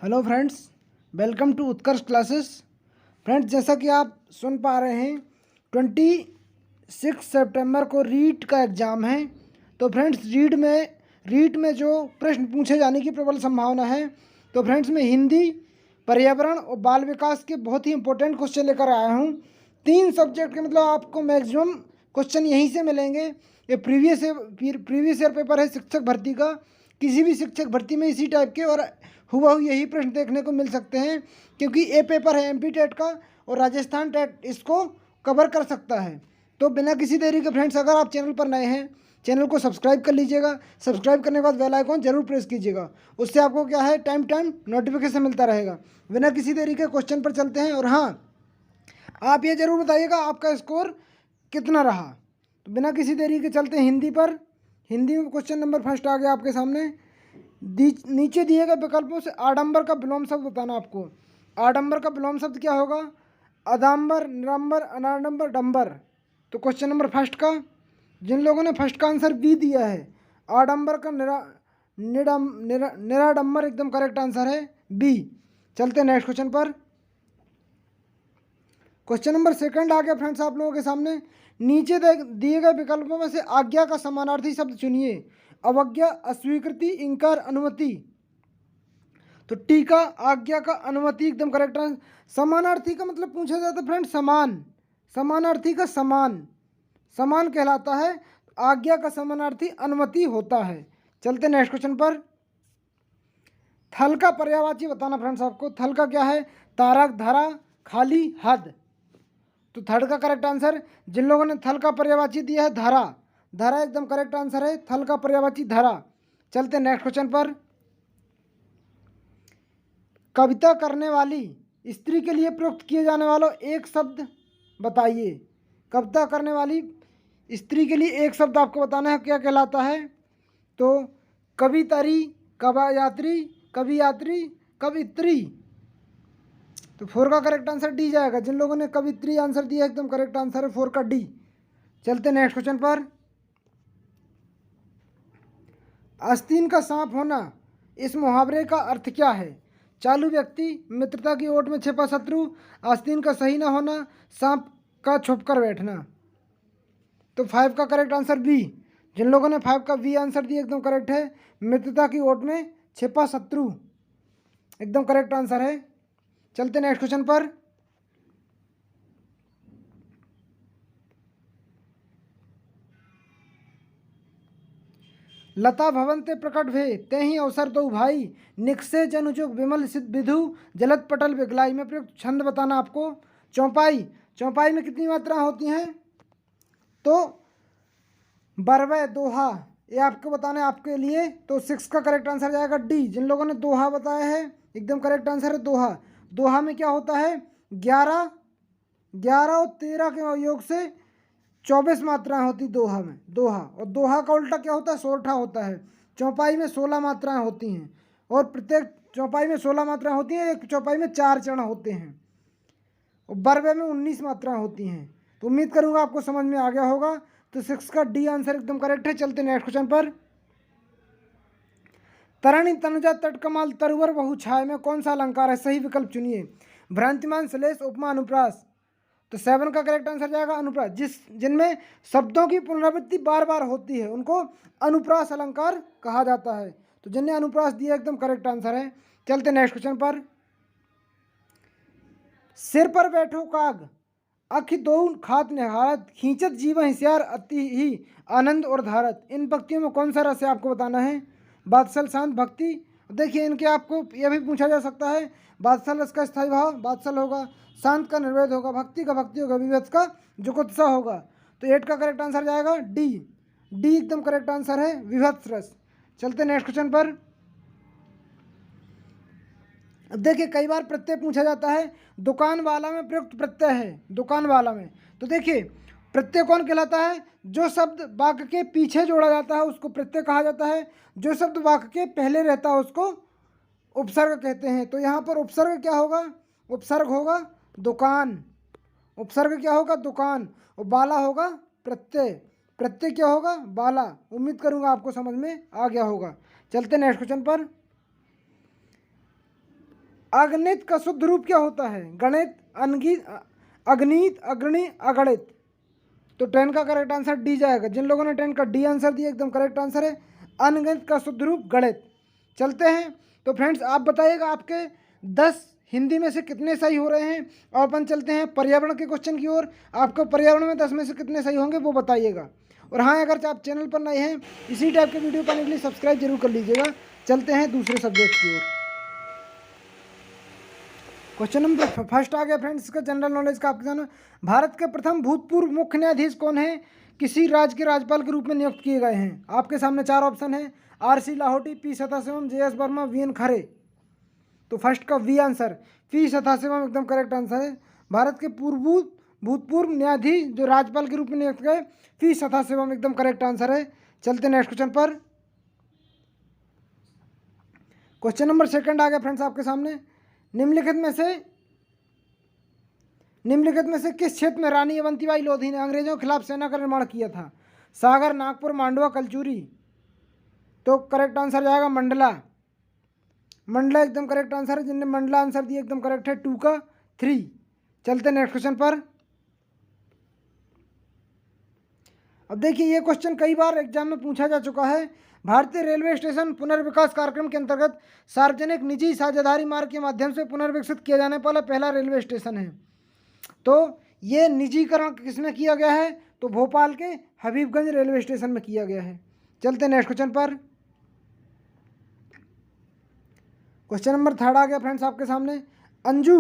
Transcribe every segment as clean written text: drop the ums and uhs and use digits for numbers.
Hello friends, welcome to Utkarsh classes. Friends, जैसा कि आप सुन पा रहे हैं 26 सितंबर को रीट का एग्ज़ाम है। तो फ्रेंड्स, रीट में जो प्रश्न पूछे जाने की प्रबल संभावना है। तो फ्रेंड्स, मैं हिंदी, पर्यावरण और बाल विकास के बहुत ही इंपॉर्टेंट क्वेश्चन लेकर आया हूँ। 3 सब्जेक्ट के मतलब आपको मैक्सिमम क्वेश्चन यहीं से मिलेंगे। ये प्रीवियस ईयर पेपर है शिक्षक भर्ती का। किसी भी शिक्षक भर्ती में इसी टाइप के और हुबहू यही प्रश्न देखने को मिल सकते हैं, क्योंकि ये पेपर है एमपी टेट का और राजस्थान टेट इसको कवर कर सकता है। तो बिना किसी देरी के फ्रेंड्स, अगर आप चैनल पर नए हैं, चैनल को सब्सक्राइब कर लीजिएगा। सब्सक्राइब करने के बाद बेल आइकॉन जरूर प्रेस कीजिएगा। उससे आपको क्या है, टाइम नोटिफिकेशन मिलता रहेगा। बिना किसी देरी के क्वेश्चन पर चलते हैं। और हाँ, आप ये जरूर बताइएगा आपका स्कोर कितना रहा। तो बिना किसी देरी के चलते हैं हिंदी पर। हिंदी में क्वेश्चन नंबर फर्स्ट आ गया आपके सामने। नीचे दिए गए विकल्पों से आडंबर का विलोम शब्द बताना आपको। आडंबर का विलोम शब्द क्या होगा? अदाम्बर, निराम्बर, अनाडंबर, डंबर। तो क्वेश्चन नंबर फर्स्ट का, जिन लोगों ने फर्स्ट का आंसर बी दिया है, आडंबर का निराडंबर एकदम करेक्ट आंसर है बी। चलते हैं नेक्स्ट क्वेश्चन पर। क्वेश्चन नंबर सेकंड आ गया फ्रेंड्स आप लोगों के सामने। नीचे दिए गए विकल्पों में से आज्ञा का समानार्थी शब्द चुनिए। अवज्ञा, अस्वीकृति, इंकार, अनुमति। तो टीका, आज्ञा का, अनुमति एकदम करेक्ट आंसर। समानार्थी का मतलब पूछा जाता है फ्रेंड समान। समानार्थी का समान समान कहलाता है। आज्ञा का समानार्थी अनुमति होता है। चलते नेक्स्ट क्वेश्चन पर। थल का पर्यायवाची बताना फ्रेंड्स आपको। थल का क्या है? तारक, धरा, खाली, हद। तो थर्ड का करेक्ट आंसर, जिन लोगों ने थल का पर्यायवाची दिया है, धरा। धरा एकदम करेक्ट आंसर है। थल का पर्यायवाची धरा। चलते नेक्स्ट क्वेश्चन पर। कविता करने वाली स्त्री के लिए प्रयुक्त किए जाने वाला एक शब्द बताइए। कविता करने वाली स्त्री के लिए एक शब्द आपको बताना है, क्या कहलाता है? तो कवितरी, कवयात्री, कवियात्री, कवित्री। तो 4 का करेक्ट आंसर डी जाएगा। जिन लोगों ने कवित्री आंसर दिया एकदम करेक्ट आंसर है 4 का डी। चलते नेक्स्ट क्वेश्चन पर। आस्तीन का सांप होना, इस मुहावरे का अर्थ क्या है? चालू व्यक्ति, मित्रता की ओट में छिपा शत्रु, आस्तीन का सही ना होना, सांप का छुपकर बैठना। तो 5 का करेक्ट आंसर बी। जिन लोगों ने 5 का बी आंसर दिया एकदम करेक्ट है। मित्रता की ओट में छिपा शत्रु एकदम करेक्ट आंसर है। चलते नेक्स्ट क्वेश्चन पर। लता भवन ते प्रकट भे ते ही अवसर दो भाई, निकसे जन उजुग विमल सिद्ध विधु, जलत पटल विगलाई में प्रयुक्त छंद बताना आपको। चौपाई, चौपाई में कितनी मात्रा होती हैं? तो बरवे, दोहा, ये आपको बताना है आपके लिए। तो 6 का करेक्ट आंसर जाएगा डी। जिन लोगों ने दोहा बताया है एकदम करेक्ट आंसर है दोहा। दोहा में क्या होता है? 11 और 13 के योग से 24 मात्राएं होती दोहा में। दोहा, और दोहा का उल्टा क्या होता है? सोरठा होता है। चौपाई में 16 मात्राएं होती हैं, और प्रत्येक चौपाई में 16 मात्राएं होती हैं। एक चौपाई में 4 चरण होते हैं, और बरवे में 19 मात्राएं होती हैं। तो उम्मीद करूंगा आपको समझ में आ गया होगा। तो 6 का डी आंसर एकदम करेक्ट है। चलते नेक्स्ट क्वेश्चन पर। तरणि तनुजा तटकमाल तरुवर बहु छाया में कौन सा अलंकार है? सही विकल्प चुनिए। भ्रांतिमान, श्लेष, उपमा, अनुप्रास। तो 7 का करेक्ट आंसर जाएगा अनुप्रास। जिनमें शब्दों की पुनरावृत्ति बार बार होती है उनको अनुप्रास अलंकार कहा जाता है। तो जिनने अनुप्रास दिया एकदम करेक्ट आंसर है। चलते नेक्स्ट क्वेश्चन पर। सिर पर बैठो काग, अखि दो खात निहारत, खींचत जीव हिसियार अति ही आनंद और धारत। इन पंक्तियों में कौन सा रस है आपको बताना है। बादशाह, शांत, भक्ति। देखिए, इनके आपको यह भी पूछा जा सकता है। बादशाह रस का स्थायी भाव बादशाह होगा, शांत का निर्वेद होगा, भक्ति का भक्ति होगा, विवेक का जुगुत्सा होगा। तो 8 का करेक्ट आंसर जाएगा डी। डी एकदम करेक्ट आंसर है, विभत्स रस। चलते नेक्स्ट क्वेश्चन पर। अब देखिए, कई बार प्रत्यय पूछा जाता है। दुकान वाला में प्रयुक्त प्रत्यय है, दुकान वाला में। तो देखिए, प्रत्यय कौन कहलाता है? जो शब्द वाक्य के पीछे जोड़ा जाता है उसको प्रत्यय कहा जाता है। जो शब्द वाक्य के पहले रहता है उसको उपसर्ग कहते हैं। तो यहाँ पर उपसर्ग क्या होगा? उपसर्ग होगा दुकान। उपसर्ग क्या होगा? दुकान। और बाला होगा प्रत्यय। प्रत्यय क्या होगा? बाला। उम्मीद करूँगा आपको समझ में आ गया होगा। चलते नेक्स्ट क्वेश्चन पर। अगणित का शुद्ध रूप क्या होता है? गणित, अनगित, अगणित, अग्रणी, अगणित। तो 10 का करेक्ट आंसर डी जाएगा। जिन लोगों ने 10 का डी आंसर दिया एकदम करेक्ट आंसर है। अनगिनत का शुद्ध रूप गणित। चलते हैं। तो फ्रेंड्स आप बताइएगा आपके 10 हिंदी में से कितने सही हो रहे हैं। और अपन चलते हैं पर्यावरण के क्वेश्चन की ओर। आपको पर्यावरण में 10 में से कितने सही होंगे वो बताइएगा। और हाँ, अगर आप चैनल पर नए हैं इसी टाइप के वीडियो पाने के लिए सब्सक्राइब जरूर कर लीजिएगा। चलते हैं दूसरे सब्जेक्ट की ओर। क्वेश्चन नंबर फर्स्ट आ गया फ्रेंड्स, इसका जनरल नॉलेज का आपके सामने। भारत के प्रथम भूतपूर्व मुख्य न्यायाधीश कौन है? किसी राज्य के राज्यपाल के रूप में नियुक्त किए गए हैं। आपके सामने 4 ऑप्शन है। R C. Lahoti, P. Sadasivam, J S. Verma, V N. Khare. तो फर्स्ट का वी आंसर पी. सदाशिवम एकदम करेक्ट आंसर है। भारत के भूतपूर्व न्यायाधीश जो राज्यपाल के रूप में नियुक्त गए, पी. सदाशिवम एकदम करेक्ट आंसर है। चलते नेक्स्ट क्वेश्चन पर। क्वेश्चन नंबर सेकंड आ गया फ्रेंड्स आपके सामने। निम्नलिखित में से किस क्षेत्र में रानी अवंतीबाई लोधी ने अंग्रेजों के खिलाफ सेना का निर्माण किया था? सागर, नागपुर, मांडवा, कलचुरी। तो करेक्ट आंसर जाएगा मंडला। मंडला एकदम करेक्ट आंसर है। जिनने मंडला आंसर दिया एकदम करेक्ट है। 2 का 3। चलते नेक्स्ट क्वेश्चन पर। अब देखिए ये क्वेश्चन कई बार एग्जाम में पूछा जा चुका है। भारतीय रेलवे स्टेशन पुनर्विकास कार्यक्रम के अंतर्गत सार्वजनिक निजी साझेदारी मार्ग के माध्यम से पुनर्विकसित किया जाने वाला पहला रेलवे स्टेशन है। तो ये निजीकरण किसमें किया गया है? तो भोपाल के हबीबगंज रेलवे स्टेशन में किया गया है। चलते नेक्स्ट क्वेश्चन पर। क्वेश्चन नंबर थर्ड आ गया फ्रेंड्स आपके सामने। अंजू,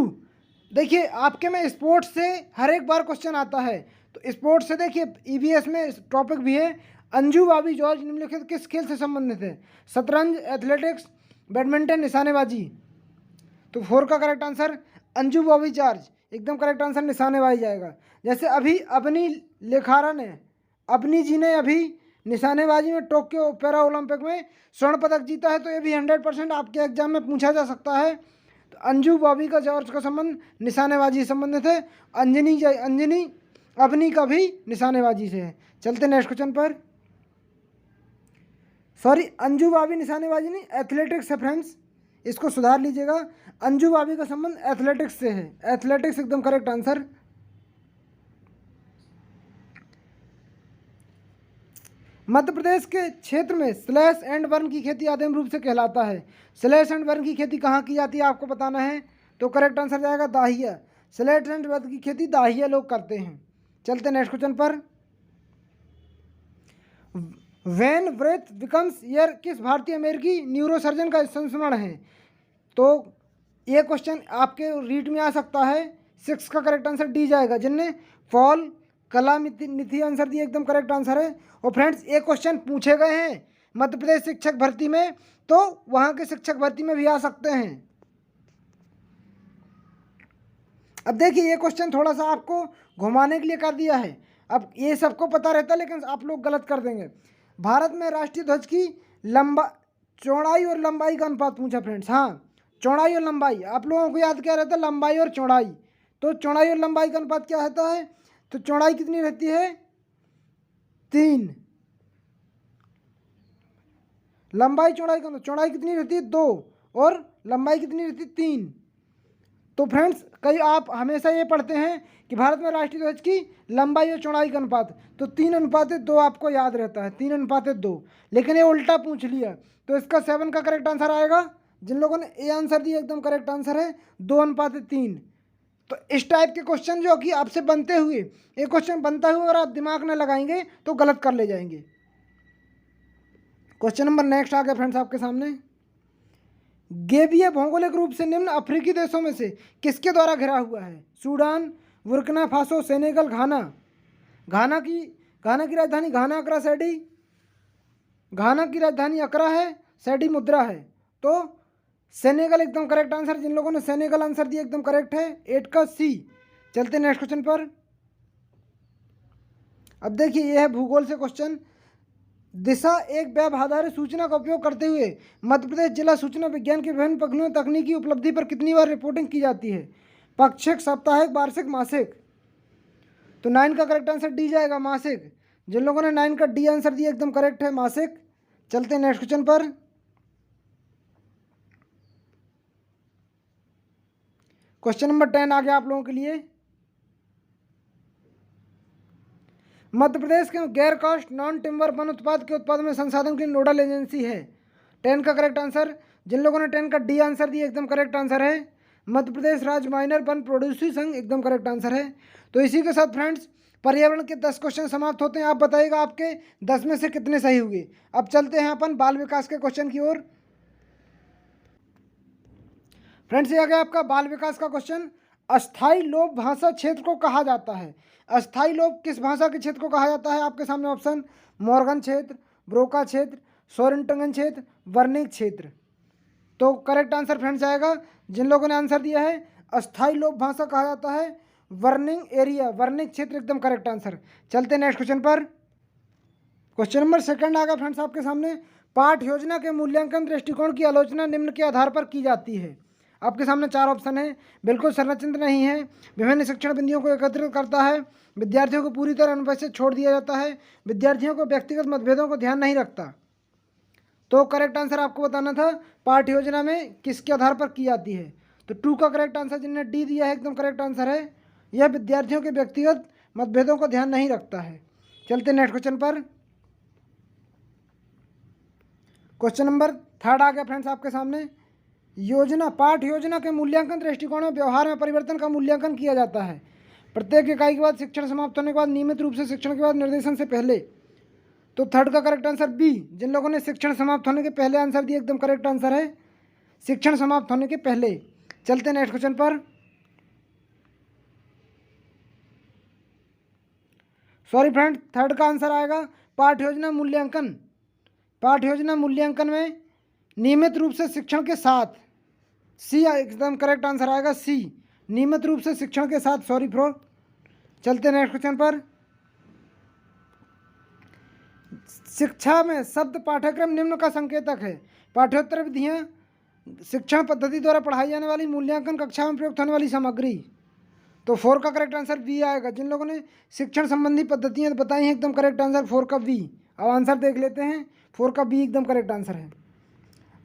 देखिए आपके में स्पोर्ट्स से हर एक बार क्वेश्चन आता है। तो स्पोर्ट्स से देखिए ईवीएस में टॉपिक भी है। अंजू बॉबी जॉर्ज निम्नलिखित किस खेल से संबंधित है? शतरंज, एथलेटिक्स, बैडमिंटन, निशानेबाजी। तो 4 का correct answer Anju Bobby George एकदम करेक्ट आंसर निशानेबाजी जाएगा। जैसे अभी अपनी लेखारा ने अपनी जी ने अभी निशानेबाजी में टोक्यो पैरा ओलंपिक में स्वर्ण पदक जीता है। तो ये भी 100% आपके एग्जाम में पूछा जा सकता है। तो अंजू बॉबी का जॉर्ज का संबंध निशानेबाजी से संबंधित है। अंजनी अपनी का भी निशानेबाजी से है। चलते नेक्स्ट क्वेश्चन पर। सॉरी, अंजू बॉबी निशानेबाजी नहीं, एथलेटिक्स है फ्रेंड्स, इसको सुधार लीजिएगा। अंजू बॉबी का संबंध एथलेटिक्स से है। एथलेटिक्स एकदम करेक्ट आंसर। मध्य प्रदेश के क्षेत्र में स्लैश एंड बर्न की खेती आदिम रूप से कहलाता है। स्लैश एंड बर्न की खेती कहाँ की जाती है आपको बताना है। तो करेक्ट आंसर जाएगा दाहिया। स्लैश एंड बर्न की खेती दाहिया लोग करते हैं। चलते नेक्स्ट क्वेश्चन पर। व्हेन ब्रेथ बिकम्स एयर किस भारतीय अमेरिकी न्यूरोसर्जन का संस्मरण है? तो ये क्वेश्चन आपके रीड में आ सकता है। 6 का करेक्ट आंसर डी जाएगा। जिनने पॉल कलानिधि आंसर दिया एकदम करेक्ट आंसर है। और फ्रेंड्स ये क्वेश्चन पूछे गए हैं मध्य प्रदेश शिक्षक भर्ती में, तो वहाँ के शिक्षक भर्ती में भी आ सकते हैं। अब देखिए ये क्वेश्चन थोड़ा सा आपको घुमाने के लिए कर दिया है। अब ये सबको पता रहता है लेकिन आप लोग गलत कर देंगे। भारत में राष्ट्रीय ध्वज की चौड़ाई और लंबाई का अनुपात पूछा फ्रेंड्स। हाँ, चौड़ाई और लंबाई आप लोगों को याद क्या रहता है? लंबाई और चौड़ाई। तो चौड़ाई और लंबाई का अनुपात क्या होता है? तो चौड़ाई कितनी रहती है? 3। लंबाई चौड़ाई का चौड़ाई कितनी रहती है? 2। और लंबाई कितनी रहती है? 3। तो फ्रेंड्स कई आप हमेशा ये पढ़ते हैं कि भारत में राष्ट्रीय ध्वज की लंबाई और चौड़ाई का अनुपात, तो 3:2 आपको याद रहता है। 3:2। लेकिन ये उल्टा पूछ लिया। तो इसका 7 का करेक्ट आंसर आएगा। जिन लोगों ने ए आंसर दिया एकदम करेक्ट आंसर है 2:3। तो इस टाइप के क्वेश्चन जो कि आपसे बनते हुए, एक क्वेश्चन बनता हुआ अगर आप दिमाग में लगाएंगे तो गलत कर ले जाएंगे। क्वेश्चन नंबर नेक्स्ट आ गया फ्रेंड्स आपके सामने। गेबिया भौगोलिक रूप से निम्न अफ्रीकी देशों में से किसके द्वारा घिरा हुआ है? सूडान, बुर्किना फासो, सेनेगल, घाना। घाना की राजधानी घाना, अकरा, सैडी। घाना की राजधानी अकरा है, सैडी मुद्रा है। तो सेनेगल एकदम करेक्ट आंसर। जिन लोगों ने सेनेगल आंसर दिया एकदम करेक्ट है। 8 का सी। चलते नेक्स्ट क्वेश्चन पर। अब देखिए यह है भूगोल से क्वेश्चन। दिशा एक वेब आधारित सूचना का उपयोग करते हुए मध्य प्रदेश जिला सूचना विज्ञान के विभिन्न पहलुओं तकनीकी उपलब्धि पर कितनी बार रिपोर्टिंग की जाती है? पाक्षिक, साप्ताहिक, वार्षिक, मासिक। तो 9 का करेक्ट आंसर डी जाएगा, मासिक। जिन लोगों ने 9 का डी आंसर दिया एकदम करेक्ट है, मासिक। चलते नेक्स्ट क्वेश्चन पर। क्वेश्चन नंबर 10 आ गया आप लोगों के लिए। मध्य प्रदेश के गैर कास्ट नॉन टिम्बर वन उत्पाद के उत्पादन में संसाधन की नोडल एजेंसी है। 10 का करेक्ट आंसर, जिन लोगों ने 10 का डी आंसर दिया एकदम करेक्ट आंसर है। मध्य प्रदेश राज्य माइनर वन प्रोड्यूसर संघ एकदम करेक्ट आंसर है। तो इसी के साथ फ्रेंड्स पर्यावरण के 10 क्वेश्चन समाप्त होते हैं। आप बताइएगा आपके 10 में से कितने सही हुए। अब चलते हैं अपन बाल विकास के क्वेश्चन की ओर। फ्रेंड्स ये आ गया आपका बाल विकास का क्वेश्चन। अस्थाई लोप भाषा क्षेत्र को कहा जाता है। अस्थाई लोप किस भाषा के क्षेत्र को कहा जाता है? आपके सामने ऑप्शन मॉर्गन क्षेत्र, ब्रोका क्षेत्र, सोरेंटंगन क्षेत्र, वर्निक क्षेत्र। तो करेक्ट आंसर फ्रेंड्स आएगा, जिन लोगों ने आंसर दिया है अस्थाई लोप भाषा कहा जाता है वर्निंग एरिया, वर्निक क्षेत्र एकदम करेक्ट आंसर। चलते नेक्स्ट क्वेश्चन पर। क्वेश्चन नंबर 2 आ गया फ्रेंड्स आपके सामने। पाठ योजना के मूल्यांकन दृष्टिकोण की आलोचना निम्न के आधार पर की जाती है। आपके सामने 4 ऑप्शन है। बिल्कुल संरचित नहीं है, विभिन्न शिक्षण बिंदुओं को एकत्रित करता है, विद्यार्थियों को पूरी तरह अनुभव से छोड़ दिया जाता है, विद्यार्थियों को व्यक्तिगत मतभेदों को ध्यान नहीं रखता। तो करेक्ट आंसर आपको बताना था पाठ योजना में किसके आधार पर की जाती है। तो 2 का करेक्ट आंसर जिन्होंने डी दिया है एकदम करेक्ट आंसर है, यह विद्यार्थियों के व्यक्तिगत मतभेदों को ध्यान नहीं रखता है। चलते नेक्स्ट क्वेश्चन पर। क्वेश्चन नंबर 3 आ गया फ्रेंड्स आपके सामने। योजना पाठ योजना के मूल्यांकन दृष्टिकोण में व्यवहार में परिवर्तन का मूल्यांकन किया जाता है। प्रत्येक इकाई के बाद शिक्षण समाप्त होने के बाद नियमित रूप से शिक्षण के बाद निर्देशन से पहले। तो 3 का करेक्ट आंसर बी, जिन लोगों ने शिक्षण समाप्त होने के पहले आंसर दिया एकदम करेक्ट आंसर है, शिक्षण समाप्त होने के पहले। चलते नेक्स्ट क्वेश्चन पर। सॉरी फ्रेंड, 3 का आंसर आएगा पाठ योजना मूल्यांकन। पाठ योजना मूल्यांकन में नियमित रूप से शिक्षण के साथ, सी एकदम करेक्ट आंसर आएगा सी, नियमित रूप से शिक्षण के साथ। सॉरी फ्रो। चलते नेक्स्ट क्वेश्चन पर। शिक्षा में शब्द पाठ्यक्रम निम्न का संकेतक है। पाठ्योत्तर विधियां, शिक्षण पद्धति द्वारा पढ़ाई जाने वाली, मूल्यांकन कक्षा में प्रयुक्त होने वाली सामग्री। तो 4 का करेक्ट आंसर बी आएगा, जिन लोगों ने शिक्षण संबंधी पद्धतियां बताई हैं एकदम करेक्ट आंसर 4 का बी। अब आंसर देख लेते हैं, 4 का बी एकदम करेक्ट आंसर है।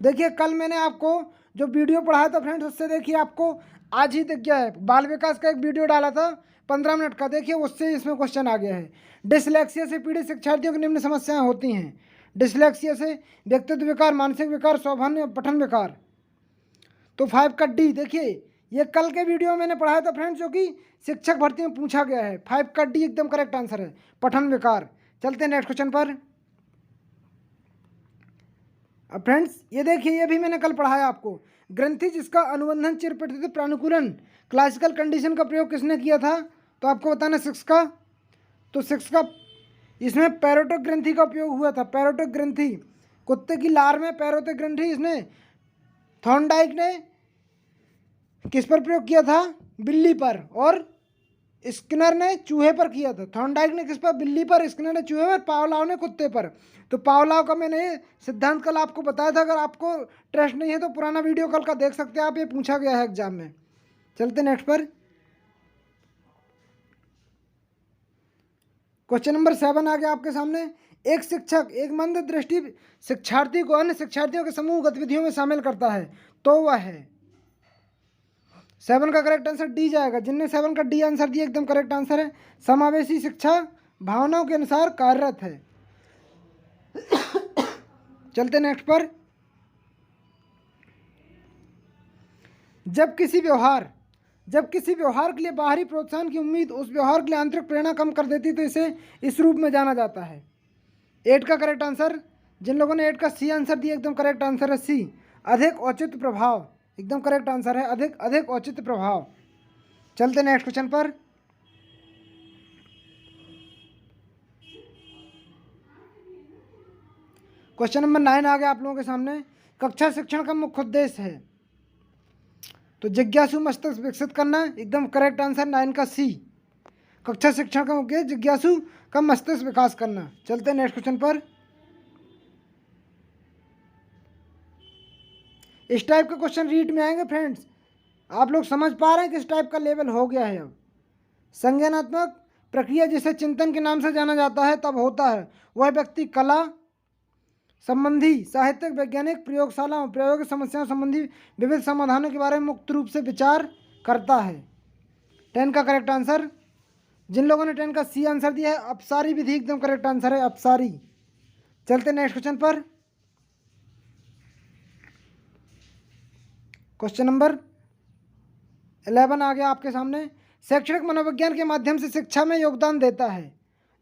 देखिए कल मैंने आपको जो वीडियो पढ़ाया था फ्रेंड्स, उससे देखिए आपको आज ही दिख गया है। बाल विकास का एक वीडियो डाला था 15 मिनट का, देखिए उससे इसमें क्वेश्चन आ गया है। डिसलेक्सिया से पीड़ित शिक्षार्थियों की निम्न समस्याएं होती हैं। डिसलेक्सिया से व्यक्तित्व विकार, मानसिक विकार, सौभाग्य, पठन विकार। तो 5 का डी। देखिए ये कल के वीडियो में मैंने पढ़ाया था फ्रेंड्स, जो कि शिक्षक भर्ती में पूछा गया है। 5 का डी एकदम करेक्ट आंसर है, पठन विकार। चलते हैं नेक्स्ट क्वेश्चन पर। अब फ्रेंड्स ये देखिए, ये भी मैंने कल पढ़ाया आपको। ग्रंथि जिसका अनुबंधन चिर प्रतिदिन प्रानुकूलन क्लासिकल कंडीशन का प्रयोग किसने किया था? तो आपको बताना 6 का। तो 6 का इसमें पैरोटिक ग्रंथि का उपयोग हुआ था। पैरोटिक ग्रंथि, कुत्ते की लार में पैरोटिक ग्रंथि इसने थॉर्नडाइक ने किस पर प्रयोग किया था? बिल्ली पर। और स्किनर ने चूहे पर किया था। थॉर्नडाइक ने किस पर? बिल्ली पर। स्किनर ने चूहे पर, पावलाव ने कुत्ते पर। तो पावलाव का मैंने सिद्धांत कल आपको बताया था। अगर आपको ट्रस्ट नहीं है तो पुराना वीडियो कल का देख सकते हैं आप, ये पूछा गया है एग्जाम में। चलते नेक्स्ट पर। क्वेश्चन नंबर 7 आ गया आपके सामने। एक शिक्षक एक मंद दृष्टि शिक्षार्थी को अन्य शिक्षार्थियों के समूह गतिविधियों में शामिल करता है, तो वह है। 7 का करेक्ट आंसर डी जाएगा। जिनने 7 का डी आंसर दिया एकदम करेक्ट आंसर है। समावेशी शिक्षा भावनाओं के अनुसार कार्यरत है। चलते नेक्स्ट पर। जब किसी व्यवहार के लिए बाहरी प्रोत्साहन की उम्मीद उस व्यवहार के लिए आंतरिक प्रेरणा कम कर देती तो इसे इस रूप में जाना जाता है। 8 का करेक्ट आंसर, जिन लोगों ने 8 का सी आंसर दिया एकदम करेक्ट आंसर है सी, अधिक औचित्य प्रभाव। एकदम करेक्ट आंसर है अधिक औचित्य प्रभाव। चलते नेक्स्ट क्वेश्चन पर। क्वेश्चन नंबर 9 आ गया आप लोगों के सामने। कक्षा शिक्षण का मुख्य उद्देश्य है, तो जिज्ञासु मस्तिष्क विकसित करना। एकदम करेक्ट आंसर 9 का सी। कक्षा शिक्षण का मुख्य जिज्ञासु का मस्तिष्क विकास करना। चलते नेक्स्ट क्वेश्चन पर। इस टाइप के क्वेश्चन रीट में आएंगे फ्रेंड्स। आप लोग समझ पा रहे हैं किस टाइप का लेवल हो गया है अब। संज्ञानात्मक प्रक्रिया जिसे चिंतन के नाम से जाना जाता है तब होता है वह व्यक्ति कला संबंधी, साहित्यिक, वैज्ञानिक, प्रयोगशाला प्रयोग समस्याओं संबंधी विविध समाधानों के बारे में मुक्त रूप से विचार करता है। 10 का करेक्ट आंसर, जिन लोगों ने 10 का सी आंसर दिया है, अपसारी विधि एकदम करेक्ट आंसर है, अपसारी। चलते नेक्स्ट क्वेश्चन पर। क्वेश्चन नंबर 11 आ गया आपके सामने। शैक्षणिक मनोविज्ञान के माध्यम से शिक्षा में योगदान देता है।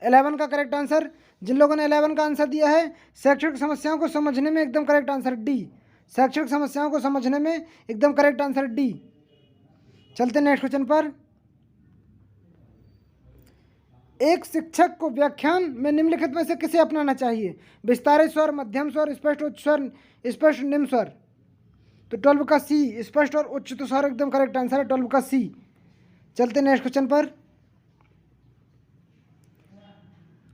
11 का करेक्ट आंसर, जिन लोगों ने 11 का आंसर दिया है, शैक्षणिक समस्याओं को समझने में एकदम करेक्ट आंसर डी। शैक्षणिक समस्याओं को समझने में एकदम करेक्ट आंसर डी। चलते नेक्स्ट क्वेश्चन पर। एक शिक्षक को व्याख्यान में निम्नलिखित में से किसे अपनाना चाहिए? विस्तारित स्वर, मध्यम स्वर, स्पष्ट उच्च स्वर, स्पष्ट निम्न स्वर। तो 12 का सी, स्पष्ट और उच्च स्वर एकदम करेक्ट आंसर है, 12 का सी। चलते नेक्स्ट क्वेश्चन पर।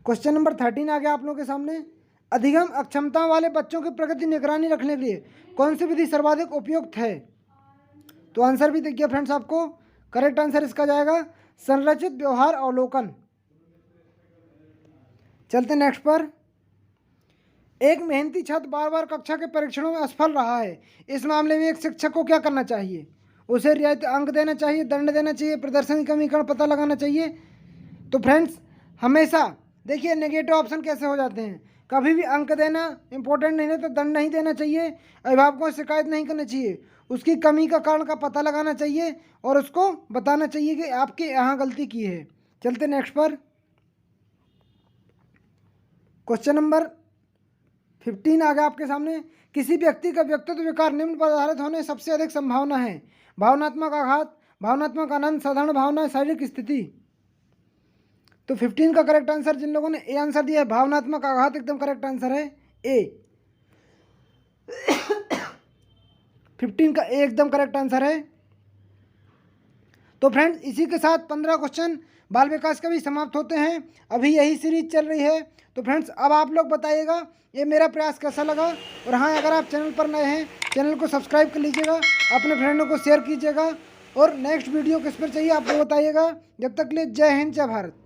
क्वेश्चन नंबर 13 आ गया आप लोगों के सामने। अधिगम अक्षमता वाले बच्चों की प्रगति निगरानी रखने के लिए कौन सी विधि सर्वाधिक उपयुक्त है? तो आंसर भी देखिए फ्रेंड्स, आपको करेक्ट आंसर इसका जाएगा संरचित व्यवहार अवलोकन। चलते नेक्स्ट पर। एक मेहनती छात्र बार बार कक्षा के परीक्षणों में असफल रहा है, इस मामले में एक शिक्षक को क्या करना चाहिए? उसे रियायती अंक देना चाहिए, दंड देना चाहिए, प्रदर्शन की कमी का पता लगाना चाहिए? तो फ्रेंड्स हमेशा देखिए नेगेटिव ऑप्शन कैसे हो जाते हैं। कभी भी अंक देना इंपॉर्टेंट नहीं है तो दंड नहीं देना चाहिए, अभिभावकों से शिकायत नहीं करनी चाहिए, उसकी कमी का कारण का पता लगाना चाहिए और उसको बताना चाहिए कि आपके यहाँ गलती की है। चलते नेक्स्ट पर। क्वेश्चन नंबर 15 आ गया आपके सामने। किसी व्यक्ति का व्यक्तित्व विकार निम्न पर आधारित होने सबसे अधिक संभावना है? भावनात्मक आघात, भावनात्मक आनंद, साधारण भावना, शारीरिक स्थिति। तो 15 का करेक्ट आंसर, जिन लोगों ने ए आंसर दिया है, भावनात्मक आघात एकदम करेक्ट आंसर है, ए। 15 का ए एकदम करेक्ट आंसर है। तो फ्रेंड्स इसी के साथ 15 क्वेश्चन बाल विकास का भी समाप्त होते हैं। अभी यही सीरीज चल रही है। तो फ्रेंड्स अब आप लोग बताइएगा ये मेरा प्रयास कैसा लगा, और हाँ अगर आप चैनल पर नए हैं चैनल को सब्सक्राइब कर लीजिएगा, अपने फ्रेंडों को शेयर कीजिएगा, और नेक्स्ट वीडियो किस पर चाहिए आप वो बताइएगा। जब तक के लिए जय हिंद, जय भारत।